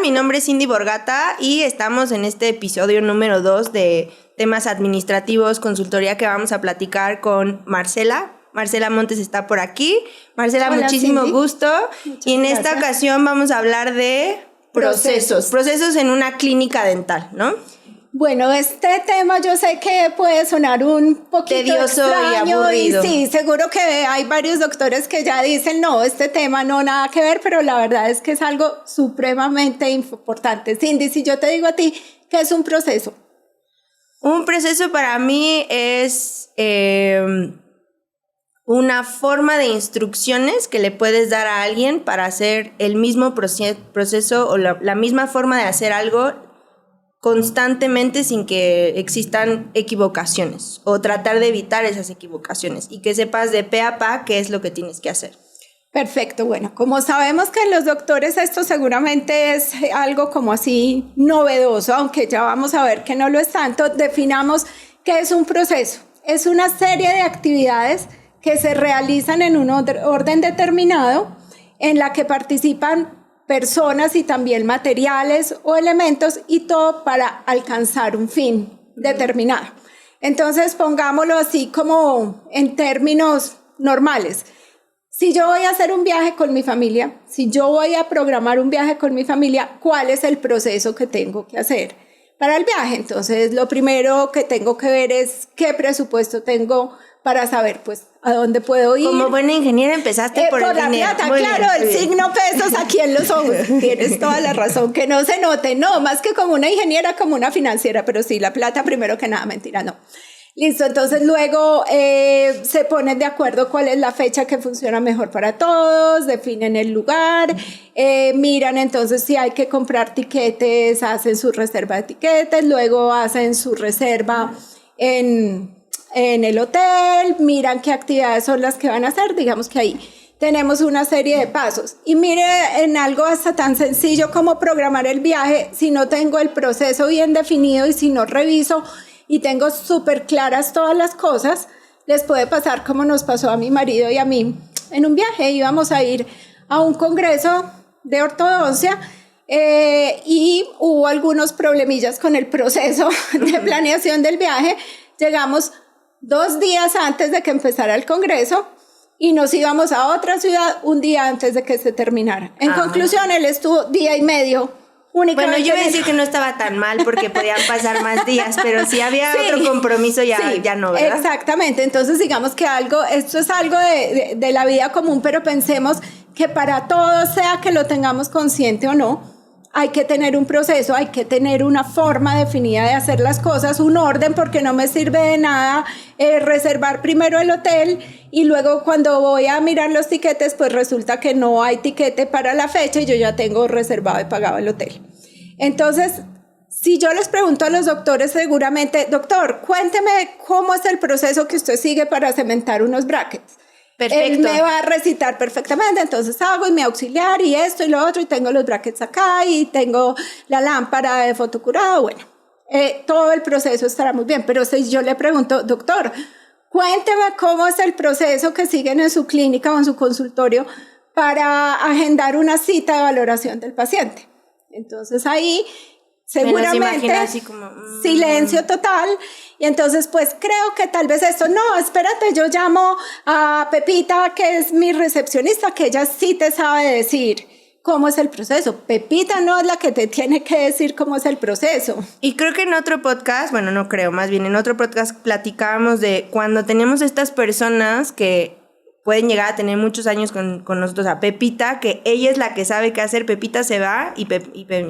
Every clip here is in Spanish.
Mi nombre es Cindy Borgata y estamos en este episodio número 2 de temas administrativos, consultoría, que vamos a platicar con Marcela. Marcela Montes está por aquí. Marcela, hola, muchísimo Cindy. Gusto. Muchas y en gracias. Esta ocasión vamos a hablar de procesos en una clínica dental, ¿no? Bueno, este tema yo sé que puede sonar un poquito tedioso extraño y aburrido. Y sí, seguro que hay varios doctores que ya dicen, no, este tema no nada que ver, pero la verdad es que es algo supremamente importante. Cindy, si yo te digo a ti, ¿qué es un proceso? Un proceso para mí es una forma de instrucciones que le puedes dar a alguien para hacer el mismo proceso o la misma forma de hacer algo constantemente sin que existan equivocaciones o tratar de evitar esas equivocaciones y que sepas de pe a pa qué es lo que tienes que hacer. Perfecto, bueno, como sabemos que los doctores esto seguramente es algo como así novedoso, aunque ya vamos a ver que no lo es tanto, definamos qué es un proceso. Es una serie de actividades que se realizan en un orden determinado en la que participan personas y también materiales o elementos y todo para alcanzar un fin determinado. Entonces, pongámoslo así como en términos normales. Si yo voy a hacer un viaje con mi familia, si yo voy a programar un viaje con mi familia, ¿cuál es el proceso que tengo que hacer para el viaje? Entonces, lo primero que tengo que ver es qué presupuesto tengo para saber, pues, a dónde puedo ir. Como buena ingeniera empezaste por el la dinero. Plata, claro, el signo pesos aquí en los ojos. Tienes toda la razón, que no se note. No, más que como una ingeniera, como una financiera, pero sí, la plata primero que nada, mentira, no. Listo, entonces luego se ponen de acuerdo cuál es la fecha que funciona mejor para todos, definen el lugar, miran entonces si hay que comprar tiquetes, hacen su reserva de tiquetes, luego hacen su reserva en el hotel, miran qué actividades son las que van a hacer, digamos que ahí tenemos una serie de pasos. Y mire, en algo hasta tan sencillo como programar el viaje, si no tengo el proceso bien definido y si no reviso y tengo súper claras todas las cosas, les puede pasar como nos pasó a mi marido y a mí en un viaje. Íbamos a ir a un congreso de ortodoncia y hubo algunos problemillas con el proceso de planeación del viaje. Llegamos 2 días antes de que empezara el congreso y nos íbamos a otra ciudad un día antes de que se terminara. En conclusión, él estuvo 1.5 días únicamente. Bueno, yo voy a decir que no estaba tan mal porque podían pasar más días, pero si había otro compromiso ya no, ¿verdad? Exactamente, entonces digamos que esto es algo de la vida común, pero pensemos que para todo, sea que lo tengamos consciente o no, hay que tener un proceso, hay que tener una forma definida de hacer las cosas, un orden, porque no me sirve de nada reservar primero el hotel y luego cuando voy a mirar los tiquetes, pues resulta que no hay tiquete para la fecha y yo ya tengo reservado y pagado el hotel. Entonces, si yo les pregunto a los doctores seguramente, doctor, cuénteme cómo es el proceso que usted sigue para cementar unos brackets. Perfecto. Él me va a recitar perfectamente, entonces hago y mi auxiliar y esto y lo otro y tengo los brackets acá y tengo la lámpara de fotocurado, bueno, todo el proceso estará muy bien, pero si yo le pregunto, doctor, cuénteme cómo es el proceso que siguen en su clínica o en su consultorio para agendar una cita de valoración del paciente. Entonces ahí seguramente así como, silencio total y entonces pues creo que tal vez esto, no, espérate, yo llamo a Pepita que es mi recepcionista, que ella sí te sabe decir cómo es el proceso. Pepita no es la que te tiene que decir cómo es el proceso. Y creo que en otro podcast, bueno, no creo, más bien en otro podcast platicábamos de cuando tenemos estas personas que pueden llegar a tener muchos años con nosotros, a Pepita, que ella es la que sabe qué hacer, Pepita se va y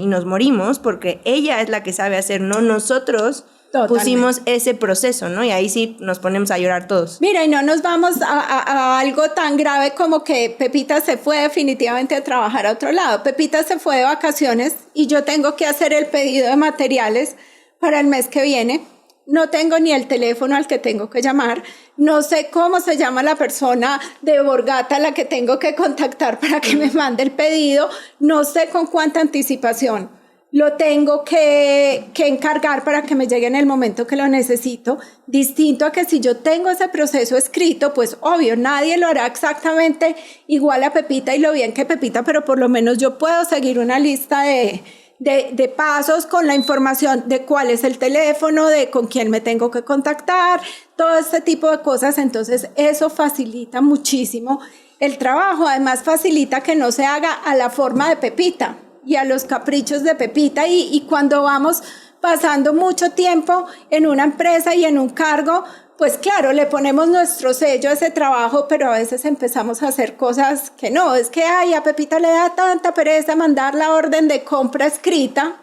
nos morimos porque ella es la que sabe hacer, no nosotros. Totalmente. Pusimos ese proceso, ¿no? Y ahí sí nos ponemos a llorar todos. Mira, y no nos vamos a algo tan grave como que Pepita se fue definitivamente a trabajar a otro lado. Pepita se fue de vacaciones y yo tengo que hacer el pedido de materiales para el mes que viene. No tengo ni el teléfono al que tengo que llamar, no sé cómo se llama la persona de Borgata a la que tengo que contactar para que me mande el pedido, no sé con cuánta anticipación lo tengo que encargar para que me llegue en el momento que lo necesito, distinto a que si yo tengo ese proceso escrito, pues obvio, nadie lo hará exactamente igual a Pepita y lo bien que Pepita, pero por lo menos yo puedo seguir una lista de de pasos con la información de cuál es el teléfono, de con quién me tengo que contactar, todo este tipo de cosas. Entonces eso facilita muchísimo el trabajo. Además facilita que no se haga a la forma de Pepita y a los caprichos de Pepita, y cuando vamos pasando mucho tiempo en una empresa y en un cargo, pues claro, le ponemos nuestro sello a ese trabajo, pero a veces empezamos a hacer cosas que no, es que ay, a Pepita le da tanta pereza mandar la orden de compra escrita,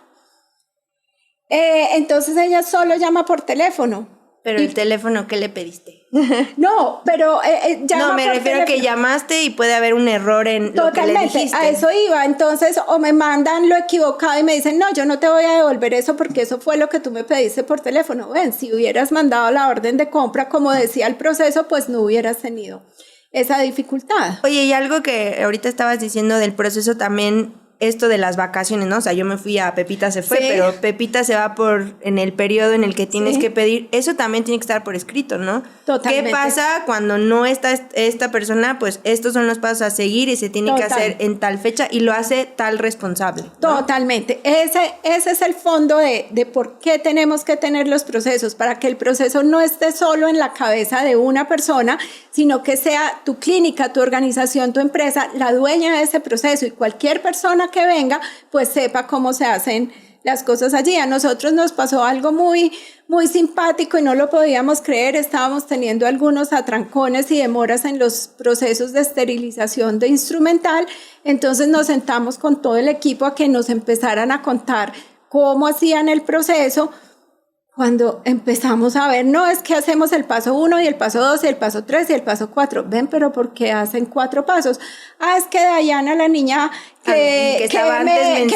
entonces ella solo llama por teléfono. Pero el teléfono, ¿qué le pediste? No, pero llama no, me por refiero a que teléfono. llamaste y puede haber un error en lo que le Totalmente, dijiste. a eso iba. Entonces, o me mandan lo equivocado y me dicen, no, yo no te voy a devolver eso porque eso fue lo que tú me pediste por teléfono. Ven, si hubieras mandado la orden de compra como decía el proceso, pues no hubieras tenido esa dificultad. Oye, y algo que ahorita estabas diciendo del proceso también, esto de las vacaciones, ¿no? O sea, yo me fui a Pepita se fue, Sí. pero Pepita se va en el periodo en el que tienes Sí. que pedir. Eso también tiene que estar por escrito, ¿no? Totalmente. ¿Qué pasa cuando no está esta persona? Pues estos son los pasos a seguir y se tiene que Total. hacer en tal fecha y lo hace tal responsable, ¿no? Totalmente. Ese es el fondo de por qué tenemos que tener los procesos, para que el proceso no esté solo en la cabeza de una persona, sino que sea tu clínica, tu organización, tu empresa, la dueña de ese proceso, y cualquier persona que venga, pues sepa cómo se hacen las cosas allí. A nosotros nos pasó algo muy, muy simpático y no lo podíamos creer. Estábamos teniendo algunos atrancones y demoras en los procesos de esterilización de instrumental. Entonces nos sentamos con todo el equipo a que nos empezaran a contar cómo hacían el proceso. Cuando empezamos a ver, no, es que hacemos el paso 1 y el paso 2 y el paso 3 y el paso 4. Ven, pero ¿por qué hacen 4 pasos? Ah, es que Dayana, la niña que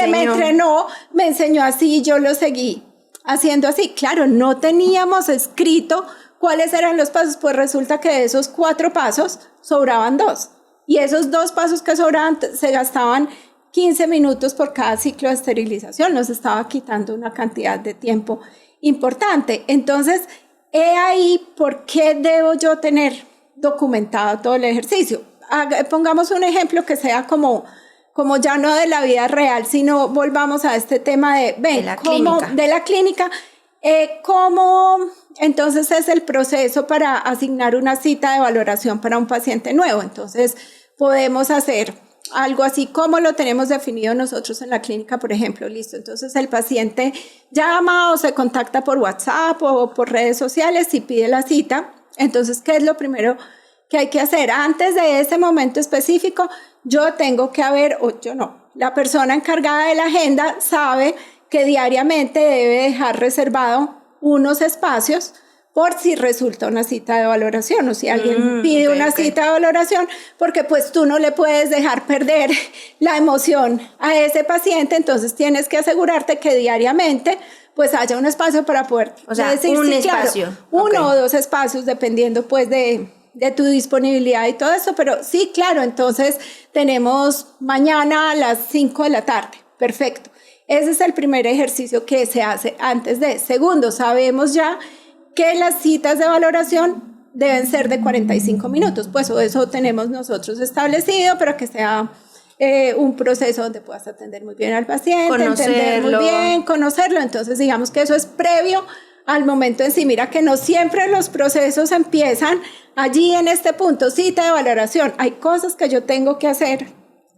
me entrenó, me enseñó así y yo lo seguí haciendo así. Claro, no teníamos escrito cuáles eran los pasos, pues resulta que de esos 4 pasos sobraban 2. Y esos 2 pasos que sobraban se gastaban 15 minutos por cada ciclo de esterilización. Nos estaba quitando una cantidad de tiempo importante. Entonces, he ahí por qué debo yo tener documentado todo el ejercicio. Pongamos un ejemplo que sea como ya no de la vida real, sino volvamos a este tema de la clínica. ¿Cómo entonces es el proceso para asignar una cita de valoración para un paciente nuevo? Entonces, podemos hacer algo así como lo tenemos definido nosotros en la clínica, por ejemplo, listo. Entonces el paciente llama o se contacta por WhatsApp o por redes sociales y pide la cita. Entonces, ¿qué es lo primero que hay que hacer? Antes de ese momento específico, yo tengo que la persona encargada de la agenda sabe que diariamente debe dejar reservado unos espacios por si resulta una cita de valoración, o si alguien pide una cita de valoración, porque pues tú no le puedes dejar perder la emoción a ese paciente. Entonces tienes que asegurarte que diariamente pues haya un espacio para poder decir, un espacio. Claro, uno o 2 espacios, dependiendo pues de tu disponibilidad y todo eso. Pero sí, claro, entonces tenemos mañana a las 5 de la tarde, perfecto. Ese es el primer ejercicio que se hace antes de. Segundo, sabemos ya que las citas de valoración deben ser de 45 minutos, pues eso tenemos nosotros establecido, pero que sea un proceso donde puedas atender muy bien al paciente, entender muy bien, conocerlo. Entonces, digamos que eso es previo al momento en sí. Mira que no siempre los procesos empiezan allí en este punto, cita de valoración. Hay cosas que yo tengo que hacer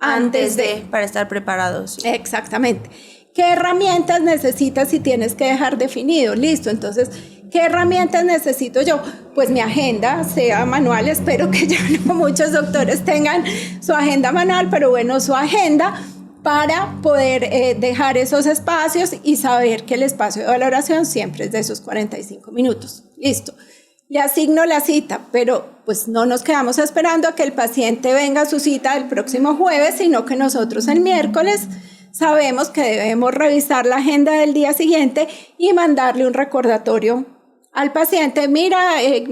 antes de para estar preparados. Sí. Exactamente. ¿Qué herramientas necesitas si tienes que dejar definido? Listo, entonces, ¿qué herramientas necesito yo? Pues mi agenda, sea manual, espero que ya no muchos doctores tengan su agenda manual, pero bueno, su agenda para poder dejar esos espacios y saber que el espacio de valoración siempre es de esos 45 minutos. Listo. Le asigno la cita, pero pues no nos quedamos esperando a que el paciente venga a su cita el próximo jueves, sino que nosotros el miércoles sabemos que debemos revisar la agenda del día siguiente y mandarle un recordatorio al paciente. Mira,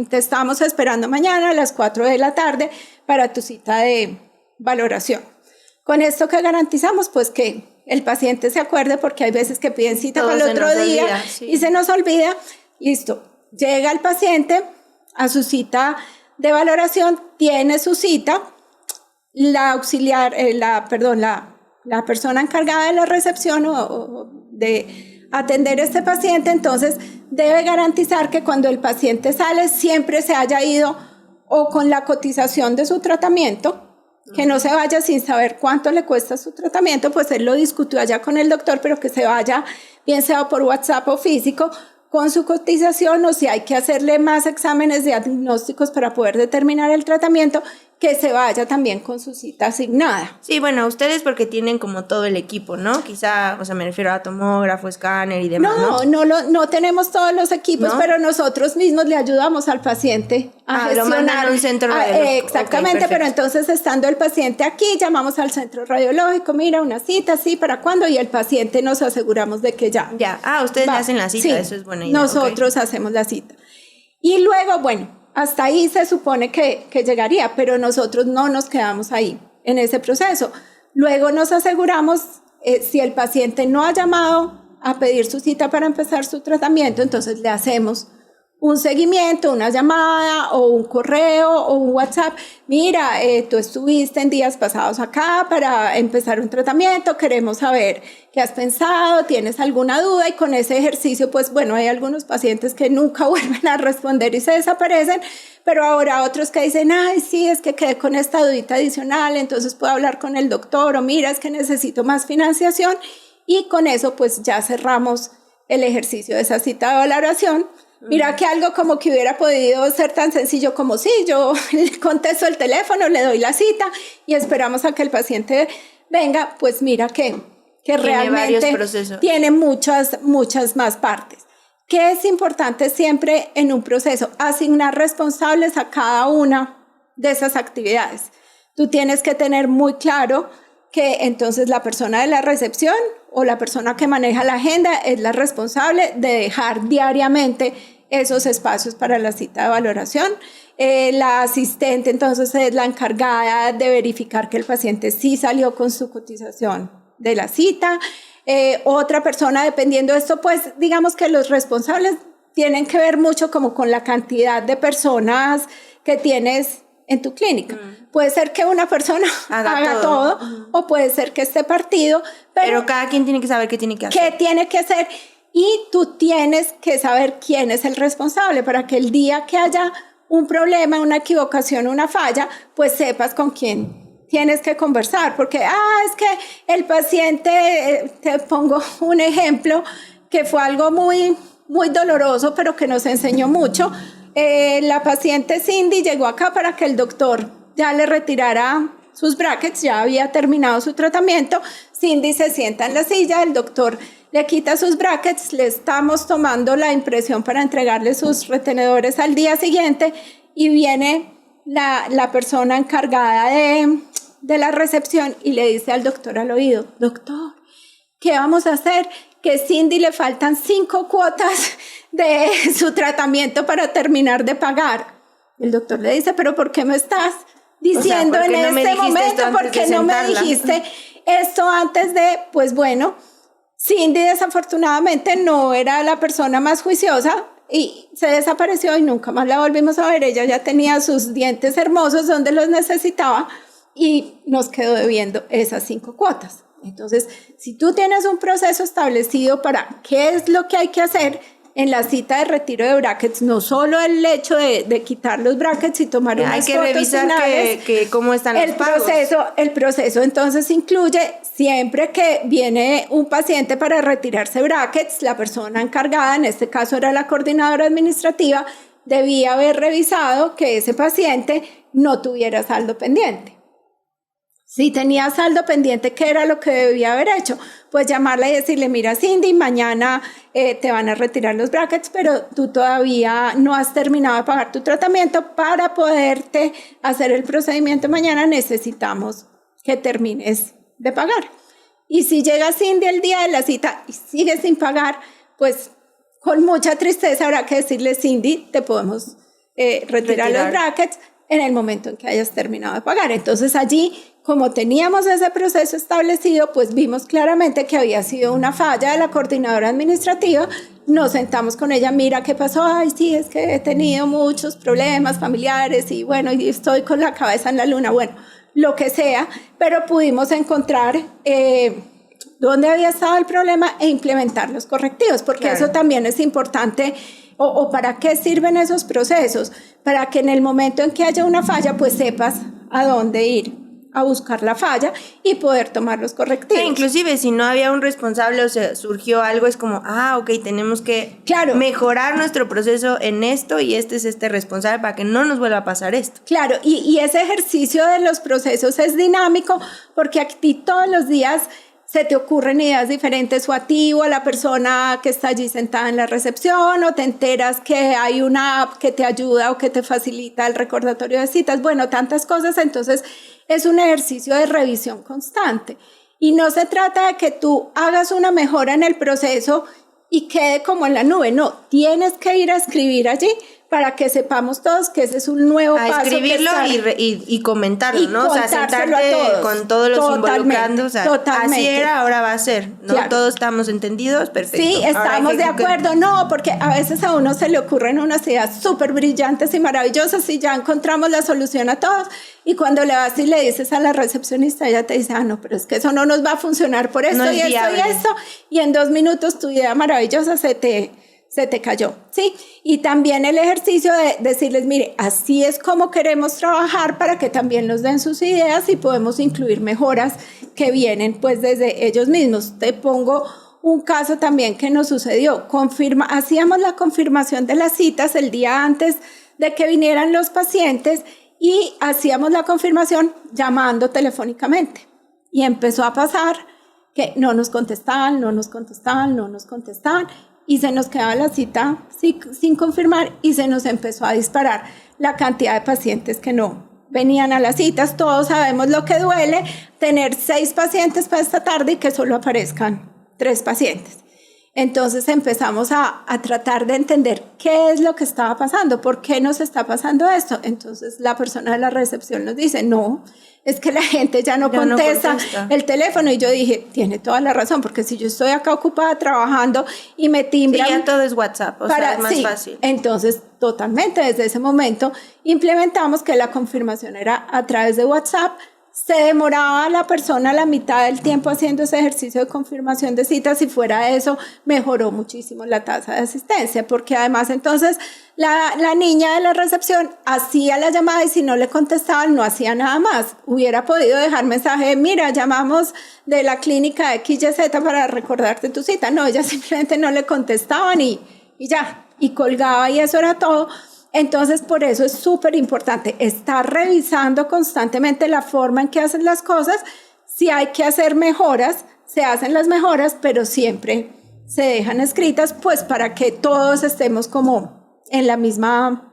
te estamos esperando mañana a las 4 de la tarde para tu cita de valoración. Con esto que garantizamos, pues que el paciente se acuerde, porque hay veces que piden cita para el otro día y se nos olvida. Listo, llega el paciente a su cita de valoración, tiene su cita, la la persona encargada de la recepción o de atender a este paciente, entonces debe garantizar que cuando el paciente sale siempre se haya ido o con la cotización de su tratamiento, que no se vaya sin saber cuánto le cuesta su tratamiento, pues él lo discutió allá con el doctor, pero que se vaya, bien sea por WhatsApp o físico, con su cotización, o si hay que hacerle más exámenes diagnósticos para poder determinar el tratamiento, que se vaya también con su cita asignada. Sí, bueno, ustedes porque tienen como todo el equipo, ¿no? Quizá, o sea, me refiero a tomógrafo, escáner y demás, No tenemos todos los equipos, ¿no? pero nosotros mismos le ayudamos al paciente a gestionar. Lo mandan a un centro radiológico. Exactamente, Okay, pero entonces estando el paciente aquí, llamamos al centro radiológico, mira, una cita, sí, ¿para cuándo? Y el paciente nos aseguramos de que ya. Ya, ustedes le hacen la cita, sí, eso es buena idea. Nosotros hacemos la cita. Y luego, bueno, hasta ahí se supone que llegaría, pero nosotros no nos quedamos ahí en ese proceso. Luego nos aseguramos, si el paciente no ha llamado a pedir su cita para empezar su tratamiento, entonces le hacemos un seguimiento, una llamada o un correo o un WhatsApp. Mira, tú estuviste en días pasados acá para empezar un tratamiento, queremos saber qué has pensado, tienes alguna duda, y con ese ejercicio, pues bueno, hay algunos pacientes que nunca vuelven a responder y se desaparecen, pero ahora otros que dicen, ay, sí, es que quedé con esta dudita adicional, entonces puedo hablar con el doctor, o mira, es que necesito más financiación, y con eso pues ya cerramos el ejercicio de esa cita de valoración. Mira que algo como que hubiera podido ser tan sencillo como sí, yo le contesto el teléfono, le doy la cita y esperamos a que el paciente venga, pues mira que realmente tiene muchas más partes. ¿Qué es importante siempre en un proceso? Asignar responsables a cada una de esas actividades. Tú tienes que tener muy claro que entonces la persona de la recepción o la persona que maneja la agenda es la responsable de dejar diariamente esos espacios para la cita de valoración. La asistente entonces es la encargada de verificar que el paciente sí salió con su cotización de la cita. Otra persona, dependiendo de esto, pues digamos que los responsables tienen que ver mucho como con la cantidad de personas que tienes en tu clínica. Puede ser que una persona haga todo o puede ser que esté partido, pero cada quien tiene que saber qué tiene que hacer. ¿Qué tiene que hacer? Y tú tienes que saber quién es el responsable para que el día que haya un problema, una equivocación, una falla, pues sepas con quién tienes que conversar. Porque, es que el paciente, te pongo un ejemplo, que fue algo muy, muy doloroso, pero que nos enseñó mucho. La paciente Cindy llegó acá para que el doctor ya le retirara sus brackets, ya había terminado su tratamiento. Cindy se sienta en la silla, el doctor le quita sus brackets, le estamos tomando la impresión para entregarle sus retenedores al día siguiente y viene la persona encargada de la recepción y le dice al doctor al oído, doctor, ¿qué vamos a hacer? Que Cindy le faltan 5 cuotas de su tratamiento para terminar de pagar. El doctor le dice, pero ¿por qué me estás diciendo en este momento? ¿Por qué no me dijiste esto antes de? Pues bueno, Cindy desafortunadamente no era la persona más juiciosa y se desapareció y nunca más la volvimos a ver. Ella ya tenía sus dientes hermosos donde los necesitaba y nos quedó debiendo esas 5 cuotas. Entonces, si tú tienes un proceso establecido para qué es lo que hay que hacer en la cita de retiro de brackets, no solo el hecho de quitar los brackets y tomar unas fotos finales, hay que revisar que cómo están los pagos. El proceso entonces incluye siempre que viene un paciente para retirarse brackets, la persona encargada, en este caso era la coordinadora administrativa, debía haber revisado que ese paciente no tuviera saldo pendiente. Si tenía saldo pendiente, ¿qué era lo que debía haber hecho? Pues llamarla y decirle, mira Cindy, mañana te van a retirar los brackets, pero tú todavía no has terminado de pagar tu tratamiento. Para poderte hacer el procedimiento mañana necesitamos que termines de pagar. Y si llega Cindy el día de la cita y sigue sin pagar, pues con mucha tristeza habrá que decirle, Cindy, te podemos retirar los brackets en el momento en que hayas terminado de pagar. Entonces allí, como teníamos ese proceso establecido, pues vimos claramente que había sido una falla de la coordinadora administrativa. Nos sentamos con ella, mira qué pasó, ay sí, es que he tenido muchos problemas familiares y bueno, y estoy con la cabeza en la luna. Bueno, lo que sea, pero pudimos encontrar dónde había estado el problema e implementar los correctivos, porque claro, eso también es importante. O para qué sirven esos procesos, para que en el momento en que haya una falla, pues sepas a dónde ir a buscar la falla y poder tomar los correctivos. Inclusive si no había un responsable o se surgió algo, es como, ok, tenemos que mejorar nuestro proceso en esto y este es este responsable para que no nos vuelva a pasar esto. Claro, y ese ejercicio de los procesos es dinámico porque a ti todos los días se te ocurren ideas diferentes o a ti o a la persona que está allí sentada en la recepción, o te enteras que hay una app que te ayuda o que te facilita el recordatorio de citas, bueno, tantas cosas. Entonces es un ejercicio de revisión constante y no se trata de que tú hagas una mejora en el proceso y quede como en la nube, no, tienes que ir a escribir allí para que sepamos todos que ese es un nuevo paso. A escribirlo y comentarlo, ¿no? O sea, sentarte con todos los involucrados. O sea, así era, ahora va a ser, ¿no? Claro. Todos estamos entendidos, perfecto. Sí, estamos de acuerdo. No, porque a veces a uno se le ocurren unas ideas súper brillantes y maravillosas y ya encontramos la solución a todos. Y cuando le vas y le dices a la recepcionista, ella te dice, no, pero es que eso no nos va a funcionar por esto, no y esto y esto. Y en 2 minutos tu idea maravillosa se te cayó, ¿sí? Y también el ejercicio de decirles, mire, así es como queremos trabajar para que también nos den sus ideas y podemos incluir mejoras que vienen pues desde ellos mismos. Te pongo un caso también que nos sucedió. Hacíamos la confirmación de las citas el día antes de que vinieran los pacientes y hacíamos la confirmación llamando telefónicamente. Y empezó a pasar que no nos contestaban, y se nos quedaba la cita sin confirmar y se nos empezó a disparar la cantidad de pacientes que no venían a las citas. Todos sabemos lo que duele tener 6 pacientes para esta tarde y que solo aparezcan 3 pacientes. Entonces empezamos a tratar de entender qué es lo que estaba pasando, por qué nos está pasando esto. Entonces la persona de la recepción nos dice, no, es que la gente ya no contesta el teléfono. Y yo dije, tiene toda la razón, porque si yo estoy acá ocupada trabajando y me timbran... Sí, ya todo es WhatsApp, sea, es más fácil. Entonces, totalmente, desde ese momento implementamos que la confirmación era a través de WhatsApp. Se demoraba la persona la mitad del tiempo haciendo ese ejercicio de confirmación de citas y fuera de eso mejoró muchísimo la tasa de asistencia, porque además entonces la niña de la recepción hacía la llamada y si no le contestaban no hacía nada más. Hubiera podido dejar mensaje, mira, llamamos de la clínica XYZ para recordarte tu cita. No, ella simplemente no le contestaban y ya, y colgaba y eso era todo. Entonces, por eso es súper importante estar revisando constantemente la forma en que hacen las cosas. Si hay que hacer mejoras, se hacen las mejoras, pero siempre se dejan escritas, pues para que todos estemos como en la misma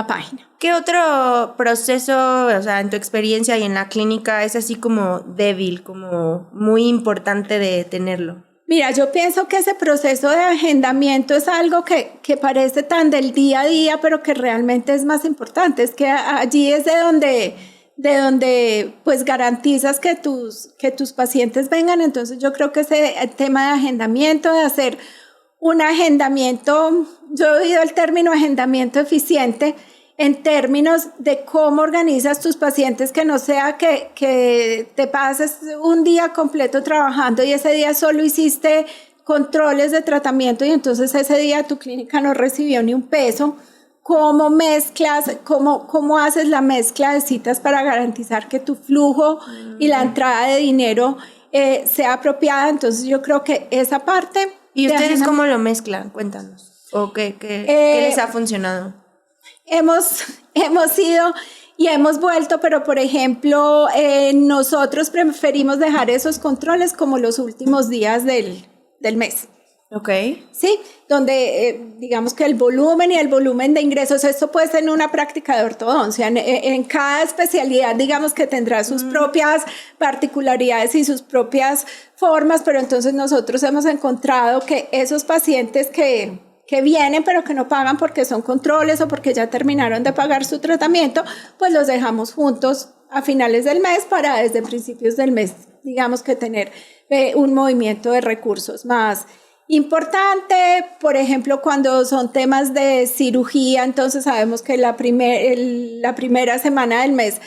página. ¿Qué otro proceso, o sea, en tu experiencia y en la clínica es así como débil, como muy importante de tenerlo? Mira, yo pienso que ese proceso de agendamiento es algo que parece tan del día a día, pero que realmente es más importante. Es que allí es de donde pues garantizas que tus pacientes vengan. Entonces yo creo que ese tema de agendamiento, de hacer un agendamiento, yo he oído el término agendamiento eficiente, en términos de cómo organizas tus pacientes, que no sea que te pases un día completo trabajando y ese día solo hiciste controles de tratamiento y entonces ese día tu clínica no recibió ni un peso. ¿Cómo mezclas, cómo haces la mezcla de citas para garantizar que tu flujo y la entrada de dinero sea apropiada? Entonces yo creo que esa parte... ¿Y ustedes cómo lo mezclan? Cuéntanos. ¿O qué les ha funcionado? Hemos ido y hemos vuelto, pero por ejemplo, nosotros preferimos dejar esos controles como los últimos días del mes. Ok. Sí, donde digamos que el volumen de ingresos, esto puede ser en una práctica de ortodoncia, en cada especialidad digamos que tendrá sus propias particularidades y sus propias formas, pero entonces nosotros hemos encontrado que esos pacientes que vienen pero que no pagan porque son controles o porque ya terminaron de pagar su tratamiento, pues los dejamos juntos a finales del mes para desde principios del mes, digamos que tener un movimiento de recursos más Importante, por ejemplo, cuando son temas de cirugía, entonces sabemos que la primera semana del mes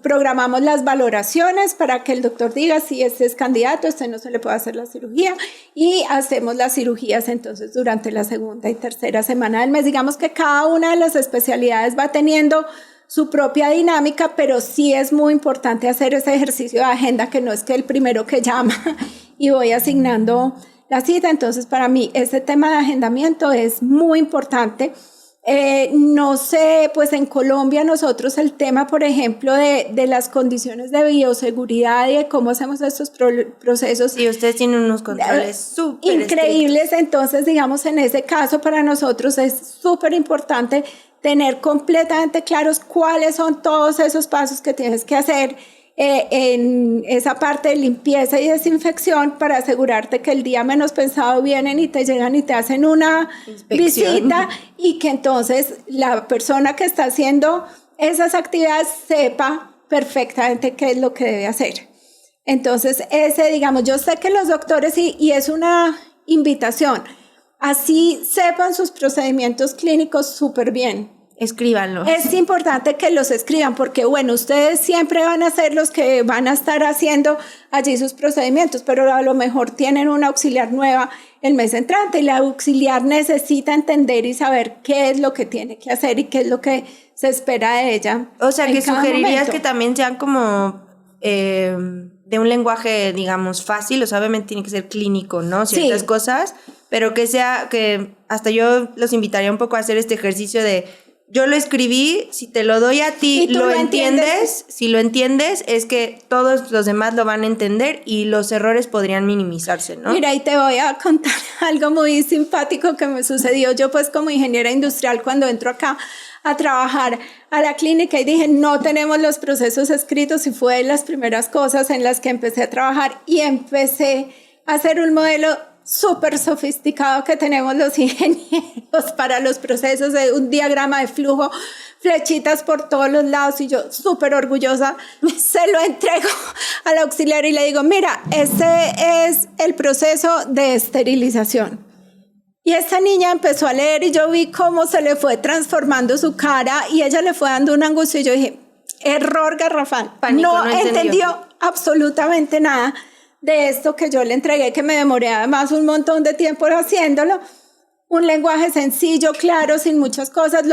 programamos las valoraciones para que el doctor diga si este es candidato, este no se le puede hacer la cirugía, y hacemos las cirugías entonces durante la segunda y tercera semana del mes. Digamos que cada una de las especialidades va teniendo su propia dinámica, pero sí es muy importante hacer ese ejercicio de agenda, que no es que el primero que llama y voy asignando la cita. Entonces, para mí, ese tema de agendamiento es muy importante. No sé, pues en Colombia nosotros el tema, por ejemplo, de las condiciones de bioseguridad y de cómo hacemos estos procesos. Y ustedes tienen unos controles súper increíbles. estrictos. Entonces, digamos, en ese caso para nosotros es súper importante tener completamente claros cuáles son todos esos pasos que tienes que hacer en esa parte de limpieza y desinfección para asegurarte que el día menos pensado vienen y te llegan y te hacen una visita, y que entonces la persona que está haciendo esas actividades sepa perfectamente qué es lo que debe hacer. Entonces, digamos, yo sé que los doctores, y es una invitación, así sepan sus procedimientos clínicos súper bien. Escríbanlos. Es importante que los escriban porque, bueno, ustedes siempre van a ser los que van a estar haciendo allí sus procedimientos, pero a lo mejor tienen una auxiliar nueva el mes entrante y la auxiliar necesita entender y saber qué es lo que tiene que hacer y qué es lo que se espera de ella. O sea, que sugerirías que también sean como de un lenguaje, digamos, fácil, o sea, obviamente tiene que ser clínico, ¿no? Ciertas cosas, pero que sea, que hasta yo los invitaría un poco a hacer este ejercicio de: yo lo escribí, si te lo doy a ti, lo entiendes. Si lo entiendes, es que todos los demás lo van a entender y los errores podrían minimizarse, ¿no? Mira, y te voy a contar algo muy simpático que me sucedió. Yo, pues, como ingeniera industrial, cuando entro acá a trabajar a la clínica y dije, no tenemos los procesos escritos, y fue de las primeras cosas en las que empecé a trabajar y empecé a hacer un modelo súper sofisticado que tenemos los ingenieros para los procesos, de un diagrama de flujo, flechitas por todos los lados, y yo súper orgullosa se lo entrego al auxiliar y le digo, mira, este es el proceso de esterilización. Y esta niña empezó a leer y yo vi cómo se le fue transformando su cara y ella le fue dando una angustia y yo dije, error garrafal. Pánico, no entendió absolutamente nada de esto que yo le entregué, que me demoré además un montón de tiempo haciéndolo. Un lenguaje sencillo, claro, sin muchas cosas.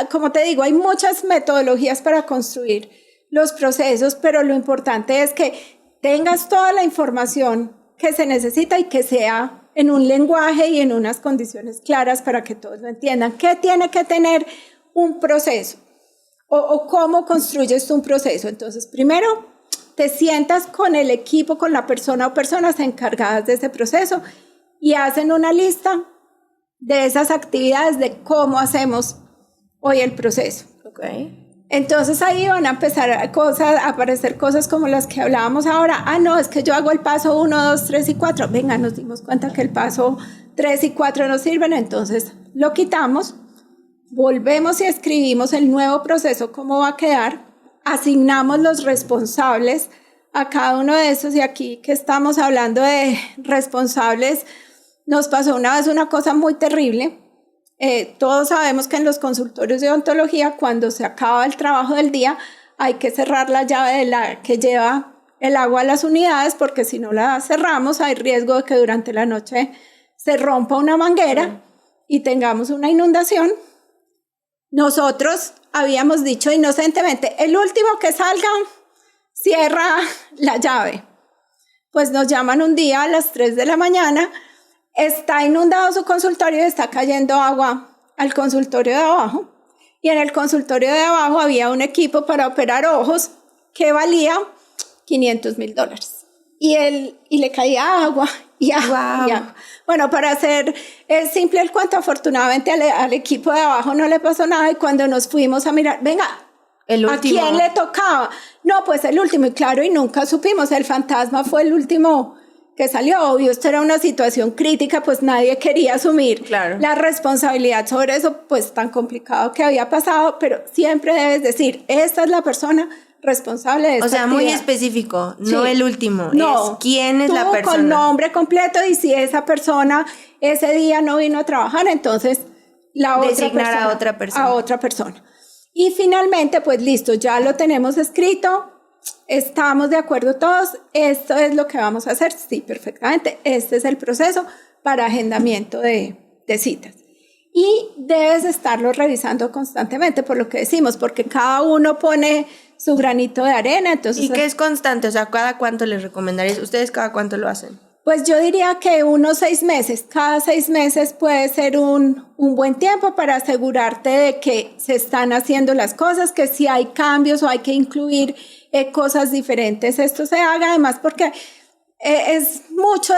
Como te digo, hay muchas metodologías para construir los procesos, pero lo importante es que tengas toda la información que se necesita y que sea en un lenguaje y en unas condiciones claras para que todos lo entiendan. ¿Qué tiene que tener un proceso? O cómo construyes un proceso. Entonces, primero, te sientas con el equipo, con la persona o personas encargadas de ese proceso y hacen una lista de esas actividades de cómo hacemos hoy el proceso. Okay. Entonces ahí van a empezar a aparecer cosas como las que hablábamos ahora. Ah, no, es que yo hago el paso 1, 2, 3 y 4. Venga, nos dimos cuenta que el paso 3 y 4 no sirven, entonces lo quitamos, volvemos y escribimos el nuevo proceso, cómo va a quedar. Asignamos los responsables a cada uno de esos, y aquí que estamos hablando de responsables, nos pasó una vez una cosa muy terrible. Todos sabemos que en los consultorios de odontología, cuando se acaba el trabajo del día, hay que cerrar la llave que lleva el agua a las unidades, porque si no la cerramos hay riesgo de que durante la noche se rompa una manguera y tengamos una inundación. Nosotros habíamos dicho inocentemente, el último que salga cierra la llave. Pues nos llaman un día a las 3 de la mañana, está inundado su consultorio y está cayendo agua al consultorio de abajo. Y en el consultorio de abajo había un equipo para operar ojos que valía $500,000. Y le caía agua y agua, Wow. y agua. Bueno, para hacer simple el cuento, afortunadamente al equipo de abajo no le pasó nada, y cuando nos fuimos a mirar, venga, El ¿a último. quién le tocaba? No, pues el último, y claro, y nunca supimos, el fantasma fue el último que salió. Obvio, esto era una situación crítica, pues nadie quería asumir la responsabilidad sobre eso, pues tan complicado que había pasado, pero siempre debes decir, esta es la persona responsable de esta O sea, muy actividad. específico, Sí. no el último, No, es quién es tú la persona. con nombre completo, y si esa persona ese día no vino a trabajar, entonces Designar a otra persona. A otra persona. Y finalmente, pues listo, ya lo tenemos escrito, estamos de acuerdo todos, esto es lo que vamos a hacer, sí, perfectamente, este es el proceso para agendamiento de citas. Y debes estarlo revisando constantemente, por lo que decimos, porque cada uno pone su granito de arena. Entonces, ¿Y qué es constante? O sea, ¿cada cuánto les recomendarías? ¿Ustedes cada cuánto lo hacen? pues yo diría que unos 6 meses, cada 6 meses puede ser un buen tiempo para asegurarte de que se están haciendo las cosas, que si hay cambios o hay que incluir cosas diferentes, esto se haga, además porque es mucho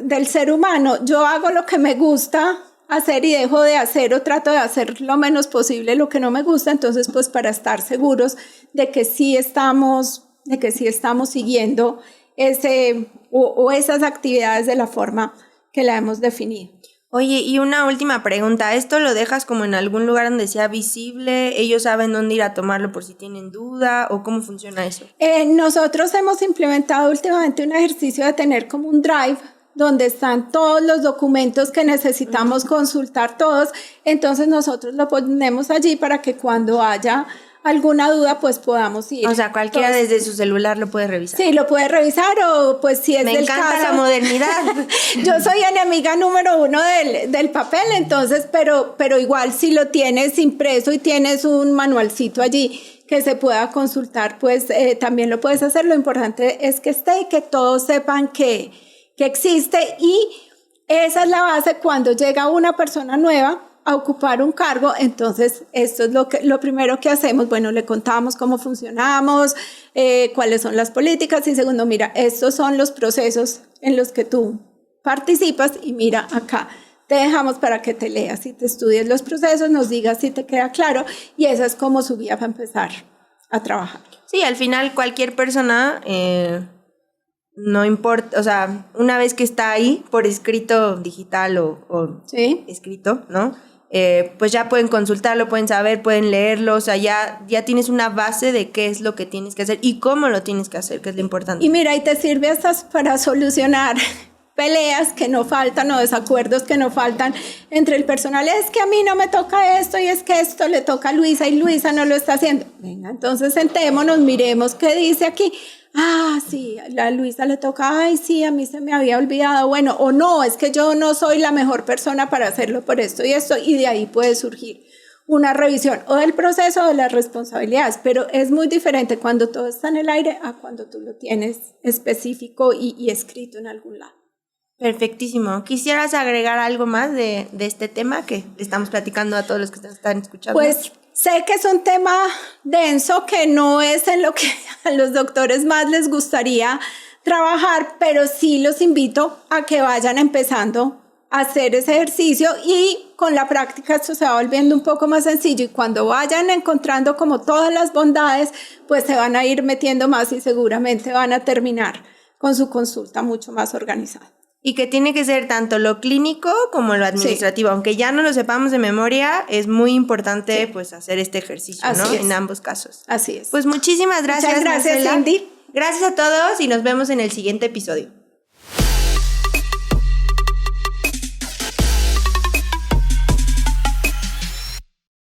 del ser humano. Yo hago lo que me gusta hacer y dejo de hacer, o trato de hacer lo menos posible lo que no me gusta, entonces pues para estar seguros de que sí estamos siguiendo esas actividades de la forma que la hemos definido. Oye, y una última pregunta, ¿esto lo dejas como en algún lugar donde sea visible? ¿Ellos saben dónde ir a tomarlo por si tienen duda? ¿O cómo funciona eso? Nosotros hemos implementado últimamente un ejercicio de tener como un drive donde están todos los documentos que necesitamos consultar todos, entonces nosotros lo ponemos allí para que cuando haya alguna duda pues podamos ir. O sea, cualquiera desde su celular lo puede revisar. Sí, lo puede revisar, o pues si es Me del encanta caso. la modernidad. Yo soy enemiga número 1 del papel, entonces, pero igual si lo tienes impreso y tienes un manualcito allí que se pueda consultar, pues también lo puedes hacer. Lo importante es que esté y que todos sepan que existe, y esa es la base cuando llega una persona nueva a ocupar un cargo. Entonces esto es lo primero que hacemos. Bueno, le contamos cómo funcionamos, cuáles son las políticas, y segundo, mira, estos son los procesos en los que tú participas, y mira acá, te dejamos para que te leas y te estudies los procesos, nos digas si te queda claro, y esa es como su guía para empezar a trabajar. Sí, al final cualquier persona, no importa, o sea, una vez que está ahí por escrito digital o ¿Sí? escrito, ¿no? Pues ya pueden consultarlo, pueden saber, pueden leerlo, o sea, ya tienes una base de qué es lo que tienes que hacer y cómo lo tienes que hacer, que es lo importante. Y mira, y te sirve hasta para solucionar peleas que no faltan, o desacuerdos que no faltan entre el personal. Es que a mí no me toca esto, y es que esto le toca a Luisa y Luisa no lo está haciendo. Venga, entonces sentémonos, miremos qué dice aquí. Ah, sí, a Luisa le toca, ay, sí, a mí se me había olvidado. Bueno, o no, es que yo no soy la mejor persona para hacerlo por esto y esto, y de ahí puede surgir una revisión o del proceso o de las responsabilidades, pero es muy diferente cuando todo está en el aire a cuando tú lo tienes específico y escrito en algún lado. Perfectísimo. ¿Quisieras agregar algo más de este tema que estamos platicando a todos los que están escuchando? Pues sé que es un tema denso, que no es en lo que a los doctores más les gustaría trabajar, pero sí los invito a que vayan empezando a hacer ese ejercicio, y con la práctica esto se va volviendo un poco más sencillo, y cuando vayan encontrando como todas las bondades, pues se van a ir metiendo más y seguramente van a terminar con su consulta mucho más organizada. Y que tiene que ser tanto lo clínico como lo administrativo. Sí. Aunque ya no lo sepamos de memoria, es muy importante pues hacer este ejercicio, así ¿no? Es. En ambos casos. Así es. Pues muchísimas gracias. Muchas gracias, Marcela. Cindy. Gracias a todos y nos vemos en el siguiente episodio.